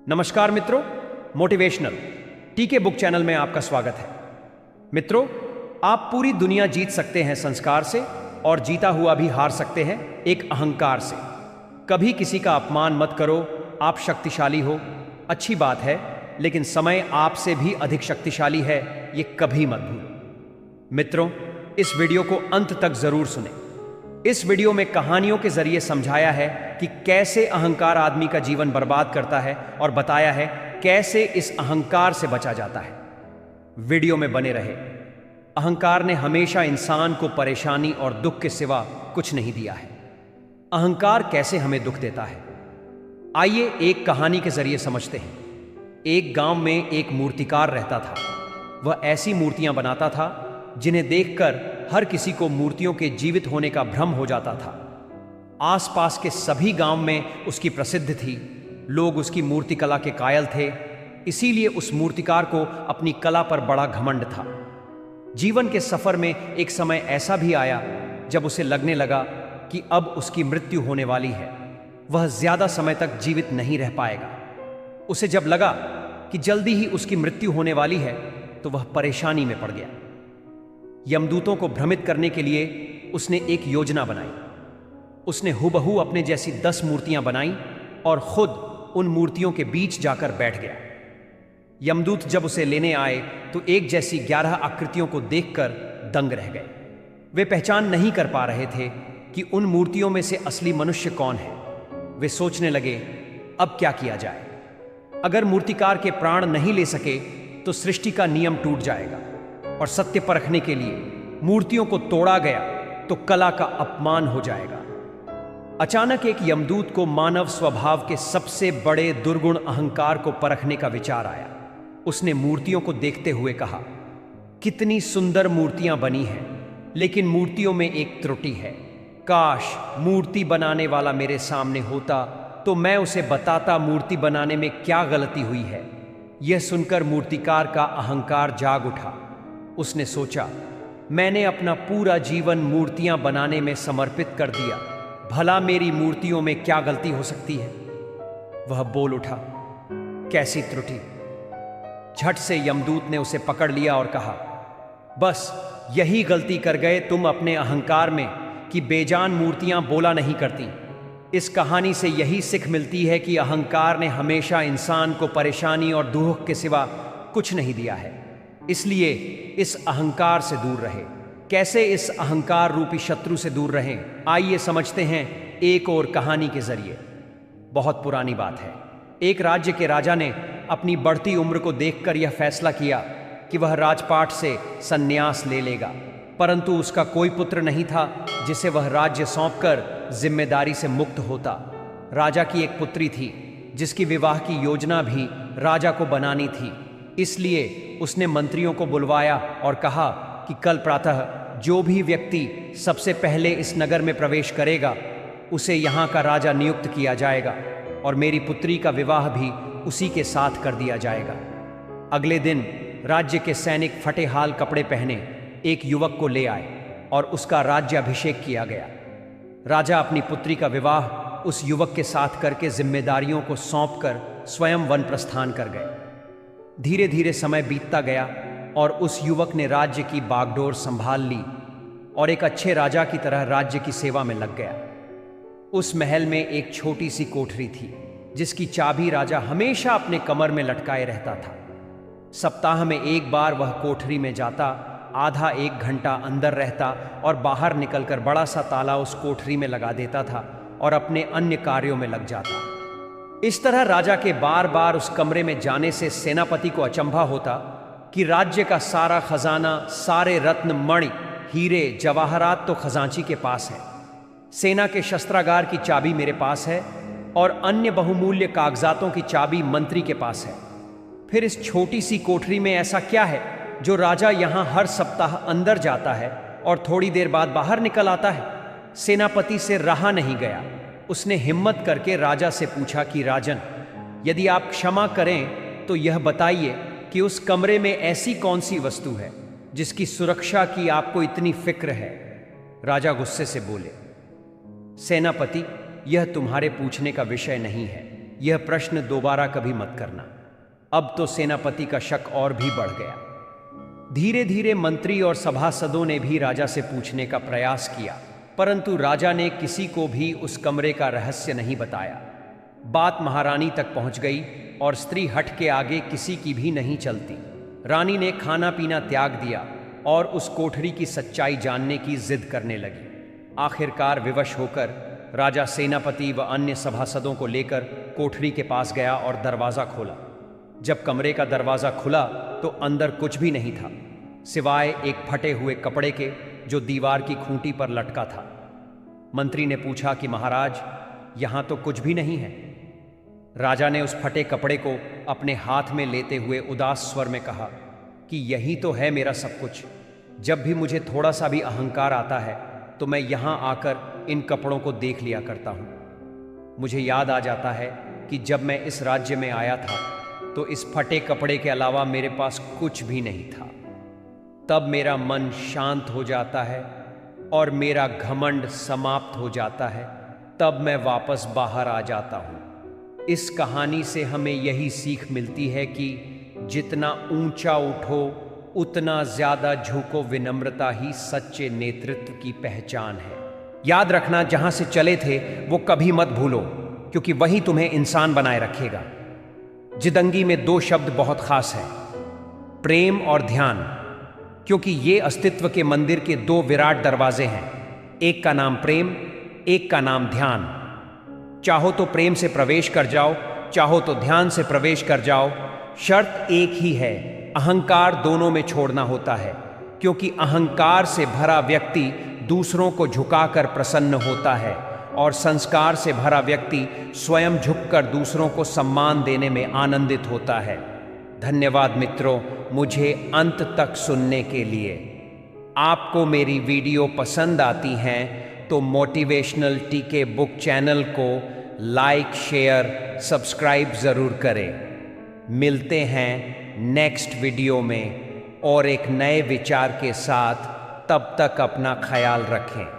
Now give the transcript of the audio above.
नमस्कार मित्रों, मोटिवेशनल टीके बुक चैनल में आपका स्वागत है। मित्रों, आप पूरी दुनिया जीत सकते हैं संस्कार से और जीता हुआ भी हार सकते हैं एक अहंकार से। कभी किसी का अपमान मत करो, आप शक्तिशाली हो, अच्छी बात है, लेकिन समय आपसे भी अधिक शक्तिशाली है, ये कभी मत भूलो। मित्रों, इस वीडियो को अंत तक जरूर सुनें। इस वीडियो में कहानियों के जरिए समझाया है कि कैसे अहंकार आदमी का जीवन बर्बाद करता है और बताया है कैसे इस अहंकार से बचा जाता है। वीडियो में बने रहे। अहंकार ने हमेशा इंसान को परेशानी और दुख के सिवा कुछ नहीं दिया है। अहंकार कैसे हमें दुख देता है, आइए एक कहानी के जरिए समझते हैं। एक गांव में एक मूर्तिकार रहता था। वह ऐसी मूर्तियां बनाता था जिन्हें देखकर हर किसी को मूर्तियों के जीवित होने का भ्रम हो जाता था। आसपास के सभी गांव में उसकी प्रसिद्ध थी। लोग उसकी मूर्ति कला के कायल थे, इसीलिए उस मूर्तिकार को अपनी कला पर बड़ा घमंड था। जीवन के सफर में एक समय ऐसा भी आया जब उसे लगने लगा कि अब उसकी मृत्यु होने वाली है, वह ज्यादा समय तक जीवित नहीं रह पाएगा। उसे जब लगा कि जल्दी ही उसकी मृत्यु होने वाली है तो वह परेशानी में पड़ गया। यमदूतों को भ्रमित करने के लिए उसने एक योजना बनाई। उसने हुबहू अपने जैसी 10 मूर्तियां बनाई और खुद उन मूर्तियों के बीच जाकर बैठ गया। यमदूत जब उसे लेने आए तो एक जैसी 11 आकृतियों को देखकर दंग रह गए। वे पहचान नहीं कर पा रहे थे कि उन मूर्तियों में से असली मनुष्य कौन है। वे सोचने लगे, अब क्या किया जाए। अगर मूर्तिकार के प्राण नहीं ले सके तो सृष्टि का नियम टूट जाएगा, और सत्य परखने के लिए मूर्तियों को तोड़ा गया तो कला का अपमान हो जाएगा। अचानक एक यमदूत को मानव स्वभाव के सबसे बड़े दुर्गुण अहंकार को परखने का विचार आया। उसने मूर्तियों को देखते हुए कहा, कितनी सुंदर मूर्तियां बनी हैं, लेकिन मूर्तियों में एक त्रुटि है। काश मूर्ति बनाने वाला मेरे सामने होता तो मैं उसे बताता मूर्ति बनाने में क्या गलती हुई है। यह सुनकर मूर्तिकार का अहंकार जाग उठा। उसने सोचा, मैंने अपना पूरा जीवन मूर्तियां बनाने में समर्पित कर दिया, भला मेरी मूर्तियों में क्या गलती हो सकती है। वह बोल उठा, कैसी त्रुटि। झट से यमदूत ने उसे पकड़ लिया और कहा, बस यही गलती कर गए तुम अपने अहंकार में कि बेजान मूर्तियां बोला नहीं करती। इस कहानी से यही सीख मिलती है कि अहंकार ने हमेशा इंसान को परेशानी और दुख के सिवा कुछ नहीं दिया है। इसलिए इस अहंकार से दूर रहे। कैसे इस अहंकार रूपी शत्रु से दूर रहें, आइए समझते हैं एक और कहानी के जरिए। बहुत पुरानी बात है। एक राज्य के राजा ने अपनी बढ़ती उम्र को देखकर यह फैसला किया कि वह राजपाट से संन्यास ले लेगा, परंतु उसका कोई पुत्र नहीं था जिसे वह राज्य सौंपकर जिम्मेदारी से मुक्त होता। राजा की एक पुत्री थी जिसकी विवाह की योजना भी राजा को बनानी थी। इसलिए उसने मंत्रियों को बुलवाया और कहा कि कल प्रातः जो भी व्यक्ति सबसे पहले इस नगर में प्रवेश करेगा उसे यहाँ का राजा नियुक्त किया जाएगा, और मेरी पुत्री का विवाह भी उसी के साथ कर दिया जाएगा। अगले दिन राज्य के सैनिक फटेहाल कपड़े पहने एक युवक को ले आए और उसका राज्याभिषेक किया गया। राजा अपनी पुत्री का विवाह उस युवक के साथ करके जिम्मेदारियों को सौंपकर स्वयं वन प्रस्थान कर गए। धीरे धीरे समय बीतता गया और उस युवक ने राज्य की बागडोर संभाल ली और एक अच्छे राजा की तरह राज्य की सेवा में लग गया। उस महल में एक छोटी सी कोठरी थी जिसकी चाबी राजा हमेशा अपने कमर में लटकाए रहता था। सप्ताह में एक बार वह कोठरी में जाता, आधा एक घंटा अंदर रहता और बाहर निकलकर बड़ा सा ताला उस कोठरी में लगा देता था और अपने अन्य कार्यों में लग जाता। इस तरह राजा के बार बार उस कमरे में जाने से सेनापति को अचंभा होता कि राज्य का सारा खजाना, सारे रत्न, मणि, हीरे, जवाहरात तो खजांची के पास है। सेना के शस्त्रागार की चाबी मेरे पास है और अन्य बहुमूल्य कागजातों की चाबी मंत्री के पास है। फिर इस छोटी सी कोठरी में ऐसा क्या है जो राजा यहां हर सप्ताह अंदर जाता है और थोड़ी देर बाद बाहर निकल आता है। सेनापति से रहा नहीं गया। उसने हिम्मत करके राजा से पूछा कि राजन, यदि आप क्षमा करें तो यह बताइए कि उस कमरे में ऐसी कौन सी वस्तु है जिसकी सुरक्षा की आपको इतनी फिक्र है। राजा गुस्से से बोले, सेनापति, यह तुम्हारे पूछने का विषय नहीं है। यह प्रश्न दोबारा कभी मत करना। अब तो सेनापति का शक और भी बढ़ गया। धीरे धीरे मंत्री और सभासदों ने भी राजा से पूछने का प्रयास किया, परंतु राजा ने किसी को भी उस कमरे का रहस्य नहीं बताया। बात महारानी तक पहुंच गई और स्त्री हट के आगे किसी की भी नहीं चलती। रानी ने खाना पीना त्याग दिया और उस कोठरी की सच्चाई जानने की जिद करने लगी। आखिरकार विवश होकर राजा सेनापति व अन्य सभासदों को लेकर कोठरी के पास गया और दरवाज़ा खोला। जब कमरे का दरवाज़ा खुला तो अंदर कुछ भी नहीं था, सिवाय एक फटे हुए कपड़े के जो दीवार की खूंटी पर लटका था। मंत्री ने पूछा कि महाराज, यहाँ तो कुछ भी नहीं है। राजा ने उस फटे कपड़े को अपने हाथ में लेते हुए उदास स्वर में कहा कि यही तो है मेरा सब कुछ। जब भी मुझे थोड़ा सा भी अहंकार आता है तो मैं यहाँ आकर इन कपड़ों को देख लिया करता हूँ। मुझे याद आ जाता है कि जब मैं इस राज्य में आया था तो इस फटे कपड़े के अलावा मेरे पास कुछ भी नहीं था। तब मेरा मन शांत हो जाता है और मेरा घमंड समाप्त हो जाता है। तब मैं वापस बाहर आ जाता हूँ। इस कहानी से हमें यही सीख मिलती है कि जितना ऊंचा उठो उतना ज्यादा झुको। विनम्रता ही सच्चे नेतृत्व की पहचान है। याद रखना, जहां से चले थे वो कभी मत भूलो, क्योंकि वही तुम्हें इंसान बनाए रखेगा। जिदंगी में दो शब्द बहुत खास हैं, प्रेम और ध्यान, क्योंकि ये अस्तित्व के मंदिर के दो विराट दरवाजे हैं। एक का नाम प्रेम, एक का नाम ध्यान। चाहो तो प्रेम से प्रवेश कर जाओ, चाहो तो ध्यान से प्रवेश कर जाओ। शर्त एक ही है, अहंकार दोनों में छोड़ना होता है, क्योंकि अहंकार से भरा व्यक्ति दूसरों को झुकाकर प्रसन्न होता है और संस्कार से भरा व्यक्ति स्वयं झुककर दूसरों को सम्मान देने में आनंदित होता है। धन्यवाद मित्रों, मुझे अंत तक सुनने के लिए। आपको मेरी वीडियो पसंद आती हैं तो मोटिवेशनल टीके बुक चैनल को लाइक, शेयर, सब्सक्राइब ज़रूर करें। मिलते हैं नेक्स्ट वीडियो में और एक नए विचार के साथ। तब तक अपना ख्याल रखें।